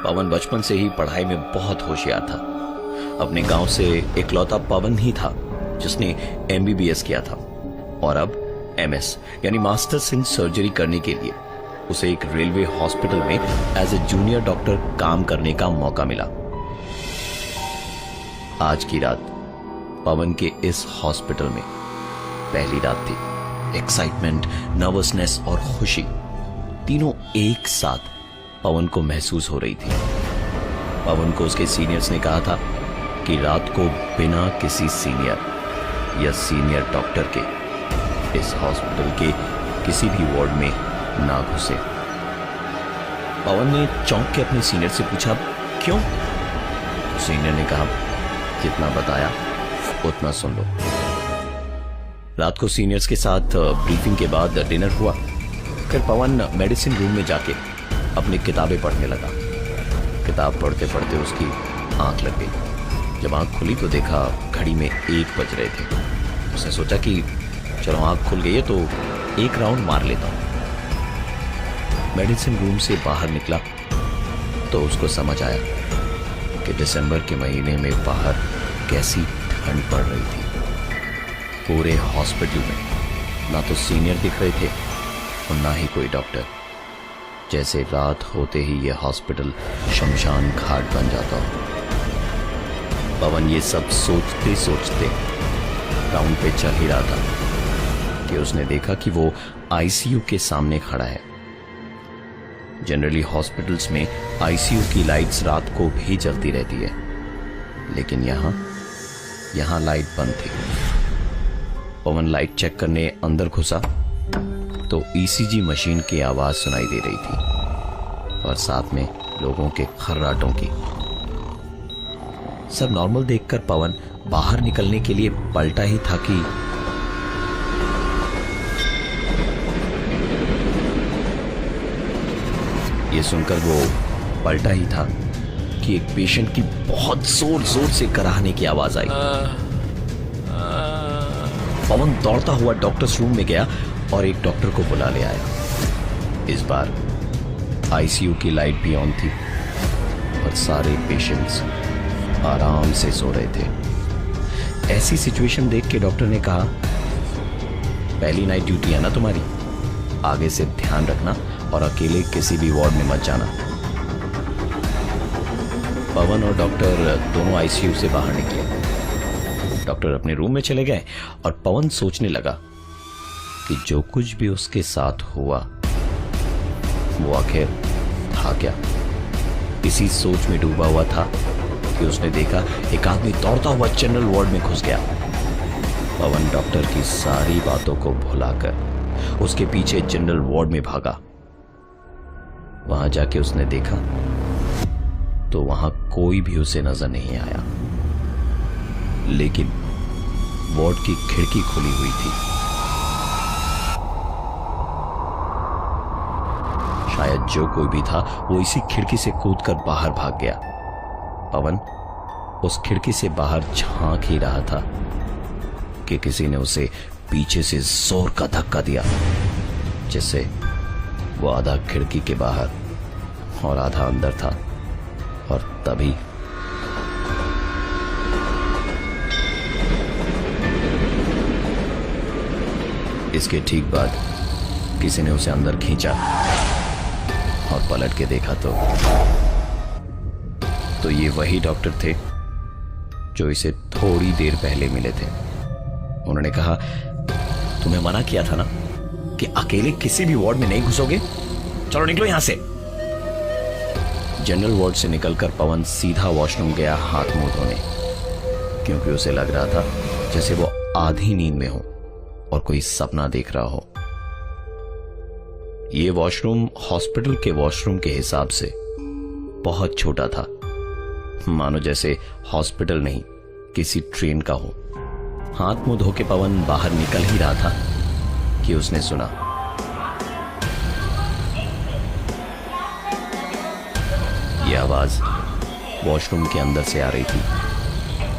पवन बचपन से ही पढ़ाई में बहुत होशियार था। अपने गांव से इकलौता पवन ही था जिसने एमबीबीएस किया था और अब एमएस यानी मास्टर्स इन सर्जरी करने के लिए उसे एक रेलवे हॉस्पिटल में एज ए जूनियर डॉक्टर काम करने का मौका मिला। आज की रात पवन के इस हॉस्पिटल में पहली रात थी। एक्साइटमेंट, नर्वसनेस और खुशी तीनों एक साथ पवन को महसूस हो रही थी। पवन को उसके सीनियर्स ने कहा था कि रात को बिना किसी सीनियर या सीनियर डॉक्टर के इस हॉस्पिटल के किसी भी वार्ड में ना घुसे। पवन ने चौंक के अपने सीनियर से पूछा, क्यों? सीनियर ने कहा, जितना बताया उतना सुन लो। रात को सीनियर्स के साथ ब्रीफिंग के बाद डिनर हुआ। फिर पवन मेडिसिन रूम में जाके अपनी किताबें पढ़ने लगा। किताब पढ़ते पढ़ते उसकी आंख लग गई। जब आंख खुली तो देखा घड़ी में 1 बज रहे थे। उसने सोचा कि चलो आंख खुल गई है तो एक राउंड मार लेता हूं। मेडिसिन रूम से बाहर निकला तो उसको समझ आया कि दिसंबर के महीने में बाहर कैसी ठंड पड़ रही थी। पूरे हॉस्पिटल में ना तो सीनियर दिख रहे थे और ना ही कोई डॉक्टर। जैसे रात होते ही यह हॉस्पिटल शमशान घाट बन जाता हो। पवन ये सब सोचते सोचते राउंड पे चल ही रहा था कि उसने देखा कि वो आईसीयू के सामने खड़ा है। जनरली हॉस्पिटल्स में आईसीयू की लाइट्स रात को भी जलती रहती है, लेकिन यहां लाइट बंद थी। पवन लाइट चेक करने अंदर घुसा तो ईसीजी मशीन की आवाज सुनाई दे रही थी और साथ में लोगों के खर्राटों की। सब नॉर्मल देखकर पवन बाहर निकलने के लिए पलटा ही था कि ये सुनकर वो पलटा ही था कि एक पेशेंट की बहुत जोर जोर से कराहने की आवाज आई। पवन दौड़ता हुआ डॉक्टर्स रूम में गया और एक डॉक्टर को बुला ले आया। इस बार आईसीयू की लाइट भी ऑन थी और सारे पेशेंट्स आराम से सो रहे थे। ऐसी सिचुएशन देख के डॉक्टर ने कहा, पहली नाइट ड्यूटी है ना तुम्हारी, आगे से ध्यान रखना और अकेले किसी भी वार्ड में मत जाना। पवन और डॉक्टर दोनों आईसीयू से बाहर निकले। डॉक्टर अपने रूम में चले गए और पवन सोचने लगा कि जो कुछ भी उसके साथ हुआ वो आखिर था क्या। इसी सोच में डूबा हुआ था कि उसने देखा एक आदमी दौड़ता हुआ जनरल वार्ड में घुस गया। पवन डॉक्टर की सारी बातों को भुलाकर उसके पीछे जनरल वार्ड में भागा। वहां जाके उसने देखा तो वहां कोई भी उसे नजर नहीं आया, लेकिन वार्ड की खिड़की खुली हुई थी। शायद जो कोई भी था वो इसी खिड़की से कूदकर बाहर भाग गया। पवन उस खिड़की से बाहर झांक ही रहा था कि किसी ने उसे पीछे से जोर का धक्का दिया, जिससे वो आधा खिड़की के बाहर और आधा अंदर था। और तभी इसके ठीक बाद किसी ने उसे अंदर खींचा और पलट के देखा तो ये वही डॉक्टर थे जो इसे थोड़ी देर पहले मिले थे। उन्होंने कहा, तुम्हें मना किया था ना कि अकेले किसी भी वार्ड में नहीं घुसोगे, चलो निकलो यहां से। जनरल वार्ड से निकलकर पवन सीधा वॉशरूम गया हाथ मुंह धोने, क्योंकि उसे लग रहा था जैसे वो आधी नींद में हो और कोई सपना देख रहा हो। ये वॉशरूम हॉस्पिटल के वॉशरूम के हिसाब से बहुत छोटा था, मानो जैसे हॉस्पिटल नहीं किसी ट्रेन का हो। हाथ मुंह धो के पवन बाहर निकल ही रहा था कि उसने सुना, यह आवाज वॉशरूम के अंदर से आ रही थी,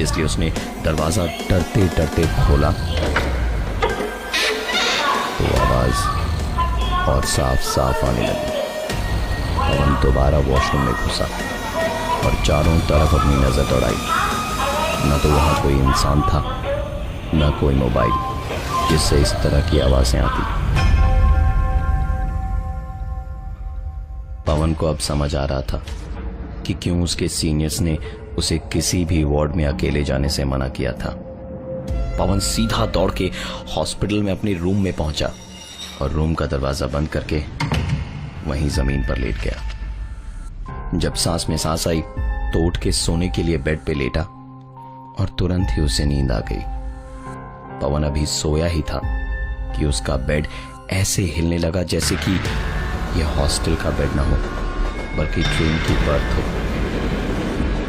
इसलिए उसने दरवाजा डरते डरते खोला तो आवाज और साफ साफ आने लगी। पवन दोबारा वॉशरूम में घुसा और चारों तरफ अपनी नजर दौड़ाई। न तो वहां कोई इंसान था, न कोई मोबाइल जिससे इस तरह की आवाजें आती। पवन को अब समझ आ रहा था कि क्यों उसके सीनियर्स ने उसे किसी भी वार्ड में अकेले जाने से मना किया था। पवन सीधा दौड़ के हॉस्पिटल में अपने रूम में पहुंचा और रूम का दरवाजा बंद करके वहीं जमीन पर लेट गया। जब सांस में सांस आई तो उठ के सोने के लिए बेड पे लेटा और तुरंत ही उसे नींद आ गई। पवन अभी सोया ही था कि उसका बेड ऐसे हिलने लगा जैसे कि यह हॉस्टल का बेड ना हो बल्कि ट्रेन की बर्थ हो।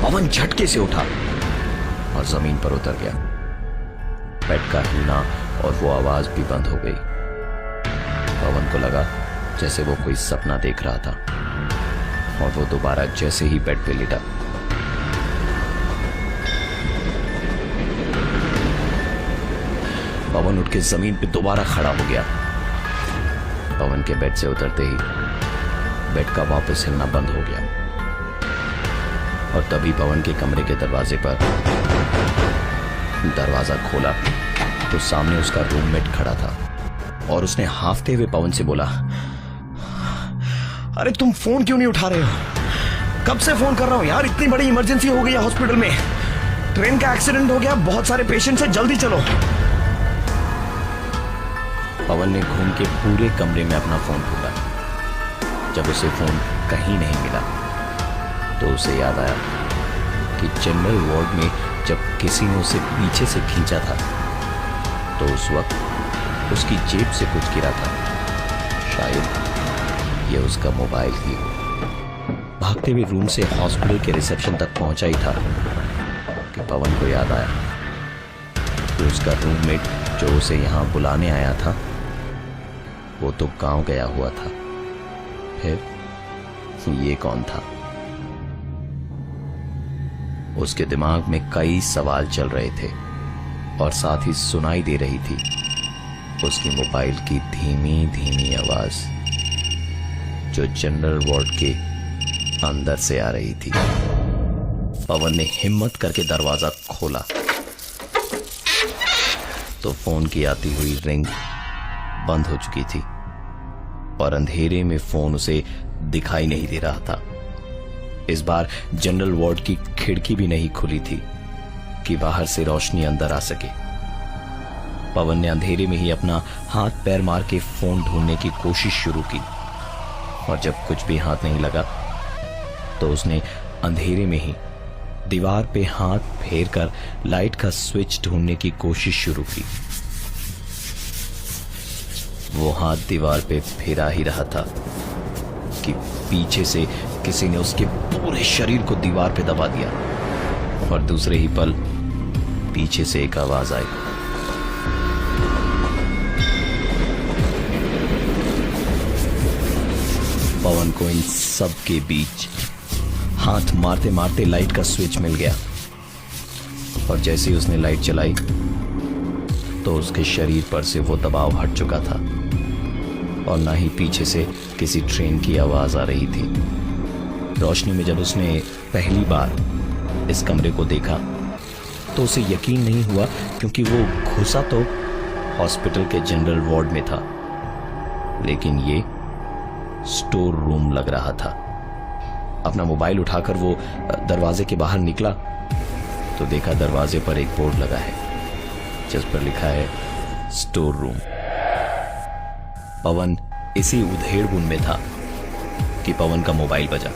पवन झटके से उठा और जमीन पर उतर गया। बेड का हिलना और वो आवाज भी बंद हो गई। पवन को लगा जैसे वो कोई सपना देख रहा था और वो दोबारा जैसे ही बेड पे लेटा पवन उठ के जमीन पे दोबारा खड़ा हो गया। पवन के बेड से उतरते ही बेड का वापस हिलना बंद हो गया और तभी पवन के कमरे के दरवाजे पर दरवाजा खोला तो सामने उसका रूममेट खड़ा था और उसने हाफते हुए पवन से बोला, अरे तुम फोन क्यों नहीं उठा रहे हो? कब से फोन कर रहा हूं यार, इतनी बड़ी इमरजेंसी हो गई है हॉस्पिटल में, ट्रेन का एक्सीडेंट हो गया, बहुत सारे पेशेंट्स हैं, जल्दी चलो। पवन ने घूम के पूरे कमरे में अपना फोन ढूंढा। जब उसे फोन कहीं नहीं मिला तो उसे याद आया कि जनरल वार्ड में जब किसी ने उसे पीछे से खींचा था तो उस वक्त उसकी जेब से कुछ गिरा था। शायद ये उसका मोबाइल ही हो। भागते हुए रूम से हॉस्पिटल के रिसेप्शन तक पहुंचा ही था कि पवन को याद आया कि उसका रूममेट जो उसे यहां बुलाने आया था वो तो गांव गया हुआ था। फिर ये कौन था? उसके दिमाग में कई सवाल चल रहे थे और साथ ही सुनाई दे रही थी उसकी मोबाइल की धीमी धीमी आवाज जो जनरल वार्ड के अंदर से आ रही थी। पवन ने हिम्मत करके दरवाजा खोला तो फोन की आती हुई रिंग बंद हो चुकी थी और अंधेरे में फोन उसे दिखाई नहीं दे रहा था। इस बार जनरल वार्ड की खिड़की भी नहीं खुली थी कि बाहर से रोशनी अंदर आ सके। पवन ने अंधेरे में ही अपना हाथ पैर मार के फोन ढूंढने की कोशिश शुरू की और जब कुछ भी हाथ नहीं लगा तो उसने अंधेरे में ही दीवार पे हाथ फेर कर लाइट का स्विच ढूंढने की कोशिश शुरू की। वो हाथ दीवार पे फेरा ही रहा था कि पीछे से किसी ने उसके पूरे शरीर को दीवार पे दबा दिया और दूसरे ही पल पीछे से एक आवाज आई, पवन को इन सब के बीच हाथ मारते मारते लाइट का स्विच मिल गया और जैसे ही उसने लाइट जलाई तो उसके शरीर पर से वो दबाव हट चुका था और ना ही पीछे से किसी ट्रेन की आवाज आ रही थी। रोशनी में जब उसने पहली बार इस कमरे को देखा तो उसे यकीन नहीं हुआ क्योंकि वो घुसा तो हॉस्पिटल के जनरल वार्ड में था लेकिन ये स्टोर रूम लग रहा था। अपना मोबाइल उठाकर वो दरवाजे के बाहर निकला तो देखा दरवाजे पर एक बोर्ड लगा है जिस पर लिखा है स्टोर रूम। पवन इसी उधेड़बुन में था कि पवन का मोबाइल बजा।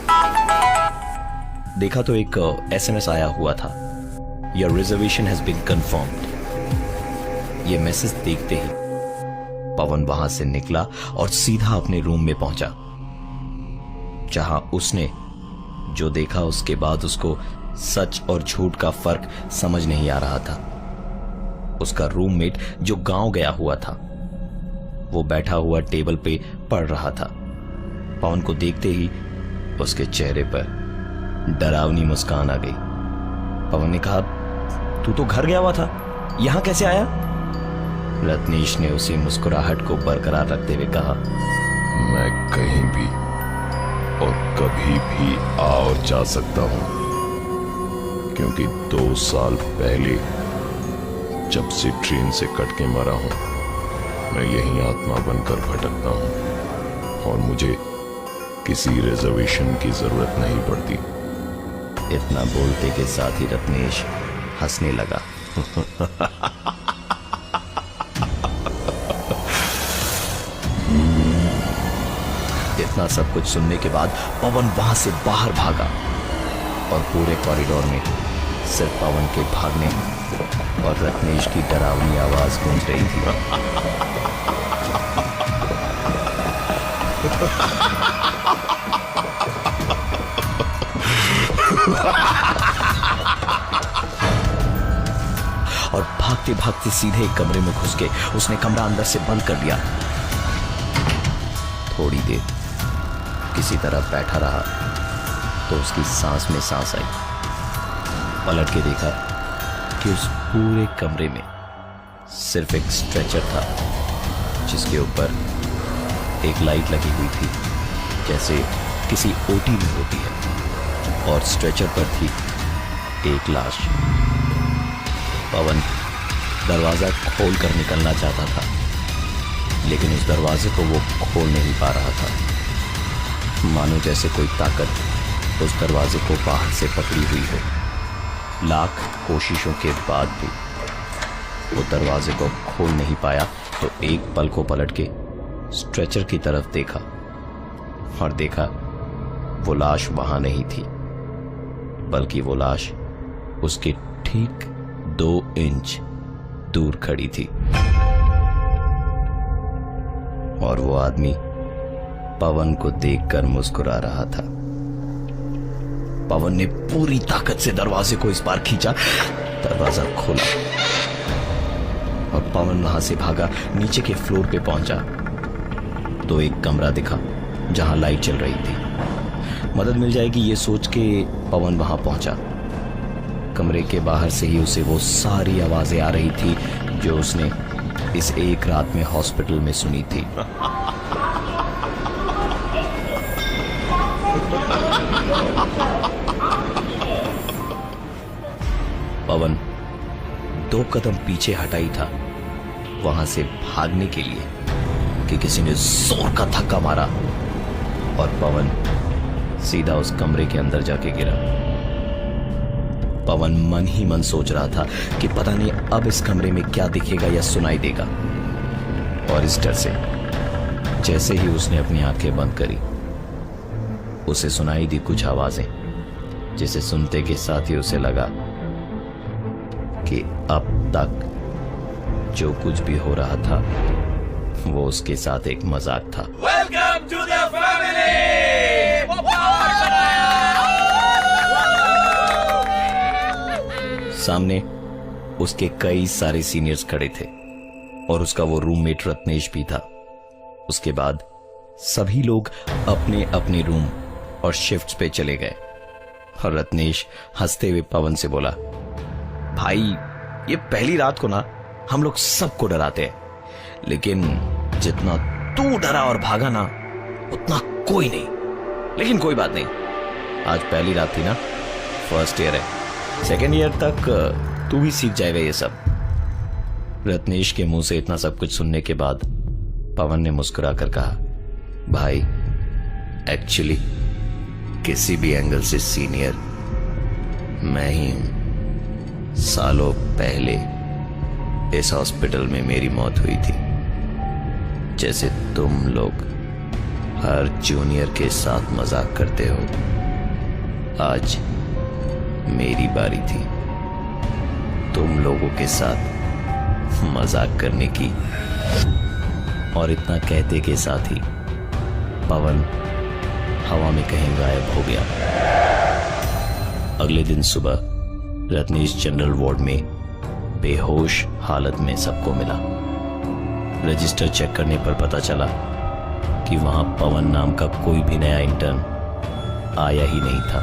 देखा तो एक एसएमएस आया हुआ था, your reservation has been confirmed. ये मैसेज देखते ही पवन वहां से निकला और सीधा अपने रूम में पहुंचा जहां उसने जो देखा उसके बाद उसको सच और झूठ का फर्क समझ नहीं आ रहा था। उसका रूममेट जो गांव गया हुआ था वो बैठा हुआ टेबल पे पढ़ रहा था। पवन को देखते ही उसके चेहरे पर डरावनी मुस्कान आ गई। पवन ने कहा, तू तो घर गया हुआ था, यहां कैसे आया? रत्नेश ने उसी मुस्कुराहट को बरकरार रखते हुए कहा, मैं कहीं भी और कभी भी आ और जा सकता हूं, क्योंकि 2 साल पहले जब से ट्रेन से कट के मरा हूं, मैं यही आत्मा बनकर भटकता हूं और मुझे किसी रिजर्वेशन की जरूरत नहीं पड़ती। इतना बोलते के साथ ही रत्नेश हंसने लगा। इतना सब कुछ सुनने के बाद पवन वहां से बाहर भागा और पूरे कॉरिडोर में सिर्फ पवन के भागने और रत्नेश की डरावनी आवाज गूंज रही थी। और भागते भागते सीधे एक कमरे में घुस के उसने कमरा अंदर से बंद कर दिया। थोड़ी देर किसी तरह बैठा रहा तो उसकी सांस में सांस आई। पलट के देखा कि उस पूरे कमरे में सिर्फ एक स्ट्रेचर था, जिसके ऊपर एक लाइट लगी हुई थी जैसे किसी ओटी में होती है, और स्ट्रेचर पर थी एक लाश। पवन दरवाजा खोल कर निकलना चाहता था, लेकिन उस दरवाजे को वो खोल नहीं पा रहा था। मानो जैसे कोई ताकत उस दरवाजे को बाहर से पकड़ी हुई हो। लाख कोशिशों के बाद भी वो दरवाजे को खोल नहीं पाया, तो एक पल को पलट के स्ट्रेचर की तरफ देखा और देखा वो लाश वहां नहीं थी, बल्कि वो लाश उसके ठीक 2 इंच दूर खड़ी थी। और वो आदमी पवन को देखकर मुस्कुरा रहा था। पवन ने पूरी ताकत से दरवाजे को इस बार खींचा, दरवाजा खुला और पवन वहां से भागा नीचे के फ्लोर पे पहुंचा तो एक कमरा दिखा जहां लाइट चल रही थी। मदद मिल जाएगी ये सोच के पवन वहां पहुंचा। कमरे के बाहर से ही उसे वो सारी आवाजें आ रही थी जो उसने इस एक रात में हॉस्पिटल में सुनी थी। पवन 2 कदम पीछे हटा ही था वहां से भागने के लिए कि किसी ने जोर का धक्का मारा और पवन सीधा उस कमरे के अंदर जाके गिरा। पवन मन ही मन सोच रहा था कि पता नहीं अब इस कमरे में क्या दिखेगा या सुनाई देगा, और इस डर से जैसे ही उसने अपनी आंखें बंद करी, उसे सुनाई दी कुछ आवाजें, जिसे सुनते के साथ ही उसे लगा कि अब तक जो कुछ भी हो रहा था वो उसके साथ एक मजाक था। Welcome to the family! सामने उसके कई सारे सीनियर्स खड़े थे और उसका वो रूममेट रत्नेश भी था। उसके बाद सभी लोग अपने अपने रूम और शिफ्ट्स पे चले गए और रत्नेश हंसते हुए पवन से बोला, भाई ये पहली रात को ना हम लोग सबको डराते हैं, लेकिन जितना तू डरा और भागा ना उतना कोई नहीं। लेकिन कोई बात नहीं, आज पहली रात थी ना, फर्स्ट ईयर है, सेकेंड ईयर तक तू भी सीख जाएगा ये सब। रत्नेश के मुंह से इतना सब कुछ सुनने के बाद पवन ने मुस्कुरा कर कहा, भाई एक्चुअली किसी भी एंगल से सीनियर मैं ही हूं। सालों पहले इस हॉस्पिटल में मेरी मौत हुई थी। जैसे तुम लोग हर जूनियर के साथ मजाक करते हो, आज मेरी बारी थी तुम लोगों के साथ मजाक करने की। और इतना कहते के साथ ही पवन हवा में कहीं गायब हो गया। अगले दिन सुबह रत्नेश जनरल वार्ड में बेहोश हालत में सबको मिला। रजिस्टर चेक करने पर पता चला कि वहां पवन नाम का कोई भी नया इंटर्न आया ही नहीं था।